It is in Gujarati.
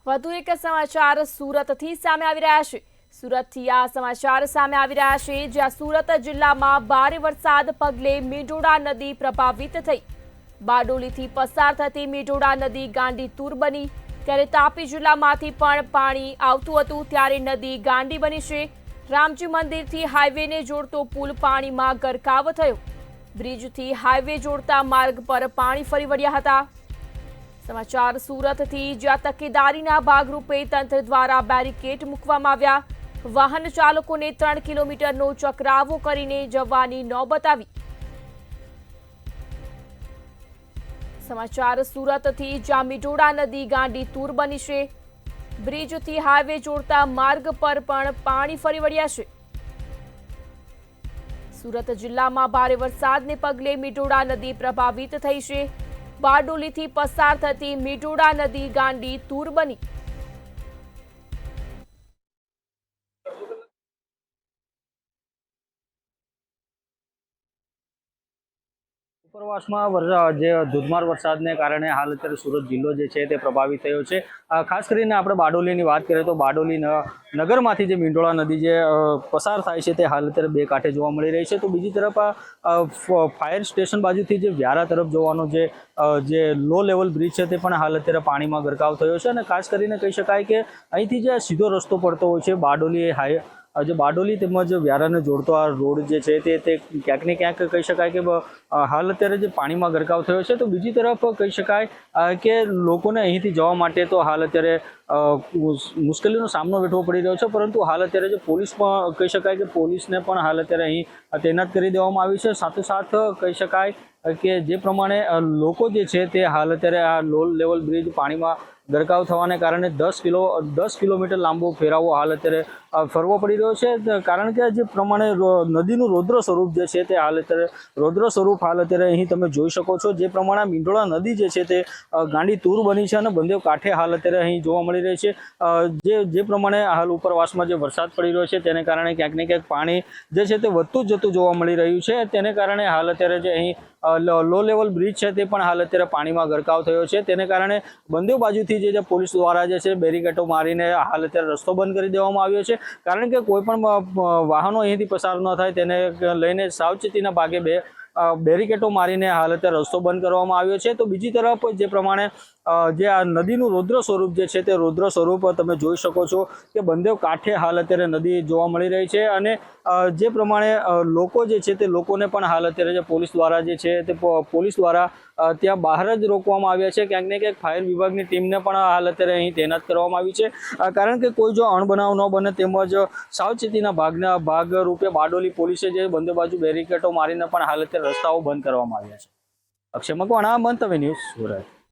વધુ એક સમાચાર સુરતથી સામે આવી રહ્યા છે। સુરતથી આ સમાચાર સામે આવી રહ્યા છે, જ્યાં સુરત જિલ્લામાં ભારે વરસાદ પગલે મીંઢોળા નદી પ્રભાવિત થઈ। બારડોલીથી પસાર થતી મીંઢોળા નદી ગાંડીતુર બની, ત્યારે તાપી જિલ્લામાંથી પણ પાણી આવતું હતું, ત્યારે નદી ગાંડી બની છે। રામજી મંદિરથી હાઈવેને જોડતો પુલ પાણીમાં ગરકાવ થયો। બ્રિજથી હાઈવે જોડતા માર્ગ પર પાણી ફરી વળ્યા હતા। સમાચાર સુરતથી, જ્યાં તકેદારીના ભાગરૂપે તંત્ર દ્વારા બેરિકેડ મૂકવામાં આવ્યા। વાહન ચાલકોને 3 કિલોમીટરનો ચકરાવો કરીને જવાની નોબત આવી। સમાચાર સુરતથી, જ્યાં મીંઢોળા નદી ગાંડીતુર બની છે। બ્રિજથી હાઈવે જોડતા માર્ગ પર પણ પાણી ફરી વળ્યા છે। સુરત જિલ્લામાં ભારે વરસાદને પગલે મીંઢોળા નદી પ્રભાવિત થઈ છે। બારડોલીથી પસાર થતી મીંઢોળા નદી ગાંડીતુર બની। ઉપરવાસમાં જે ધોધમાર વરસાદને કારણે હાલ અત્યારે સુરત જિલ્લો જે છે તે પ્રભાવિત થયો છે। ખાસ કરીને આપણે બારડોલીની વાત કરીએ તો બારડોલી નગરમાંથી જે મીંઢોળા નદી જે પસાર થાય છે તે હાલ અત્યારે બે કાંઠે જોવા મળી રહી છે। તો બીજી તરફ ફાયર સ્ટેશન બાજુથી જે વ્યારા તરફ જવાનો જે લો લેવલ બ્રિજ છે તે પણ હાલ અત્યારે પાણીમાં ગરકાવ થયો છે। અને ખાસ કરીને કહી શકાય કે અહીંથી જે સીધો રસ્તો પડતો હોય છે બારડોલી જે બારડોલી તેમજ વ્યારાને જોડતો આ રોડ જે છે તે ક્યાંક ને ક્યાંક કહી શકાય કે હાલ અત્યારે જે પાણીમાં ગરકાવ થયો છે। તો બીજી તરફ કહી શકાય કે લોકોને અહીંથી જવા માટે તો હાલ અત્યારે મુશ્કેલીનો સામનો વેઠવો પડી રહ્યો છે, પરંતુ હાલ અત્યારે જે પોલીસ પણ કહી શકાય કે પોલીસને પણ હાલ અત્યારે અહીં તૈનાત કરી દેવામાં આવી છે। સાથોસાથ કહી શકાય કે જે પ્રમાણે લોકો જે છે તે હાલ અત્યારે આ લો લેવલ બ્રિજ પાણીમાં ગરકાવ થવાને કારણે 10 કિલોમીટર લાંબો ફેરાવો હાલ અત્યારે ફરવો પડી રહ્યો છે। કારણ કે જે પ્રમાણે નદીનું રૌદ્ર સ્વરૂપ જે છે તે હાલ અત્યારે રૌદ્ર સ્વરૂપ હાલ અત્યારે અહીં તમે જોઈ શકો છો। જે પ્રમાણે મીંઢોળા નદી જે છે તે ગાંડીતુર બની છે અને બંને કાંઠે હાલ અત્યારે અહીં જોવા મળી રહી છે। જે પ્રમાણે હાલ ઉપરવાસમાં જે વરસાદ પડી રહ્યો છે તેને કારણે ક્યાંક ને ક્યાંક પાણી જે છે તે વધતું જતું જોવા મળી રહ્યું છે। તેને કારણે હાલ અત્યારે જે અહીં લો લેવલ બ્રિજ છે તે પણ હાલ અત્યારે પાણીમાં ગરકાવ થયો છે। તેને કારણે બંને બાજુથી જે પોલીસ દ્વારા જે છે બેરિકેડો મારીને હાલ અત્યારે રસ્તો બંધ કરી દેવામાં આવ્યો છે। કારણ કે કોઈ પણ વાહનો અહીંથી પસાર ન થાય તેને લઈને સાવચેતીના ભાગે બેરિકેડો મારીને હાલ અત્યારે રસ્તો બંધ કરવામાં આવ્યો છે। તો બીજી તરફ જે પ્રમાણે જે આ નદીનું રૌદ્ર સ્વરૂપ જે છે તે રૌદ્ર સ્વરૂપ તમે જોઈ શકો છો કે બંને કાંઠે હાલ અત્યારે નદી જોવા મળી રહી છે। અને જે પ્રમાણે લોકો જે છે તે લોકોને પણ હાલ અત્યારે જે પોલીસ દ્વારા જે છે તે પોલીસ દ્વારા ત્યાં બહાર જ રોકવામાં આવ્યા છે। ક્યાંક ને ક્યાંક ફાયર વિભાગની ટીમને પણ હાલ અત્યારે અહીં તૈનાત કરવામાં આવી છે। કારણ કે કોઈ જો અણબનાવ ન બને તેમજ સાવચેતીના ભાગ રૂપે બારડોલી પોલીસે જે બંને બાજુ બેરિકેડો મારીને પણ હાલ અત્યારે રસ્તાઓ બંધ કરવામાં આવ્યા છે। અક્ષય મકવાણા, મંતવ્ય ન્યૂઝ, સુરત।